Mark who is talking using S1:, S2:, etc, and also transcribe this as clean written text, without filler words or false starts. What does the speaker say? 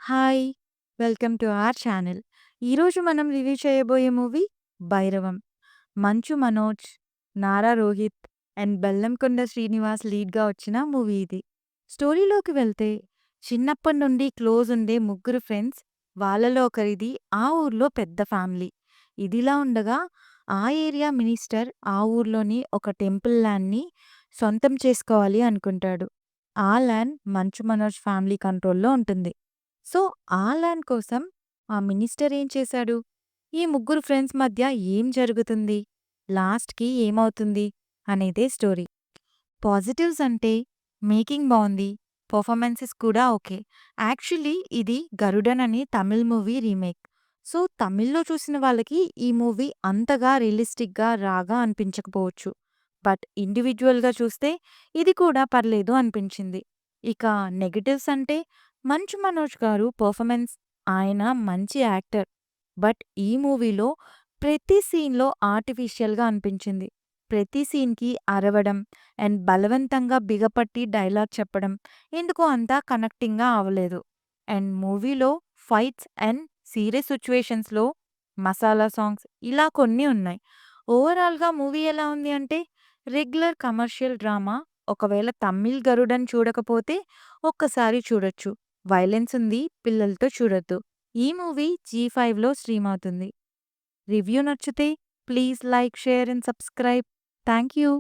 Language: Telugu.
S1: Hi! Welcome to our channel. ఈరోజు మనం రివ్యూ చేయబోయే మూవీ 'భైరవం'. మంచు మనోజ్, నారా రోహిత్ అండ్ బెల్లంకొండ శ్రీనివాస్ లీడ్‌గా వచ్చిన మూవీ ఇది. స్టోరీలోకి వెళ్తే చిన్నప్పటి నుండి క్లోజ్ ఉండే ముగ్గురు ఫ్రెండ్స్, వాళ్ళలో ఒకరిది ఆ ఊర్లో పెద్ద ఫ్యామిలీ. ఇదిలా ఉండగా ఆ ఏరియా మినిస్టర్ ఆ ఊర్లోని ఒక టెంపుల్ ల్యాండ్‌ని సొంతం చేసుకోవాలి అనుకుంటాడు. ఆ ల్యాండ్ మంచు మనోజ్ ఫ్యామిలీ కంట్రోల్‌లో ఉంటుంది. సో, ఆ ల్యాండ్ కోసం ఆ మినిస్టర్ ఏం చేశాడు? ఈ ముగ్గురు ఫ్రెండ్స్ మధ్య ఏం జరుగుతుంది? లాస్ట్‌కి ఏమవుతుంది? అనేదే స్టోరీ. పాజిటివ్స్ అంటే మేకింగ్ బావుంది. పెర్ఫార్మన్సెస్ కూడా ఓకే. యాక్చువల్లీ ఇది 'గరుడన్' అని తమిళ్ మూవీ రీమేక్. సో, తమిళ్‌లో చూసిన వాళ్ళకి ఈ మూవీ అంతగా రియలిస్టిక్‌గా రాగా అనిపించకపోవచ్చు. బట్ ఇండివిడ్యువల్‌గా చూస్తే ఇది కూడా పర్లేదు అనిపించింది. ఇక నెగెటివ్స్ అంటే మంచు మనోజ్ గారు పెర్ఫార్మన్స్, ఆయన మంచి యాక్టర్. బట్ ఈ మూవీలో ప్రతి సీన్‌లో ఆర్టిఫిషియల్‌గా అనిపించింది. ప్రతి సీన్‌కి అరవడం అండ్ బలవంతంగా బిగపట్టి డైలాగ్ చెప్పడం ఎందుకో అంతా కనెక్టింగ్‌గా అవ్వలేదు. అండ్ మూవీలో ఫైట్స్ అండ్ సీరియస్ సిట్యుయేషన్స్‌లో మసాలా సాంగ్స్ ఇలా కొన్ని ఉన్నాయి. ఓవరాల్‌గా మూవీ ఎలా ఉంది అంటే రెగ్యులర్ కమర్షియల్ డ్రామా. ఒకవేళ తమిళ్ 'గరుడన్' చూడకపోతే ఒక్కసారి చూడొచ్చు. వయలెన్స్ ఉంది, పిల్లలతో చూడొద్దు. ఈ మూవీ జీ5లో స్ట్రీమ్ అవుతుంది. రివ్యూ నచ్చితే please like, share and subscribe. Thank you.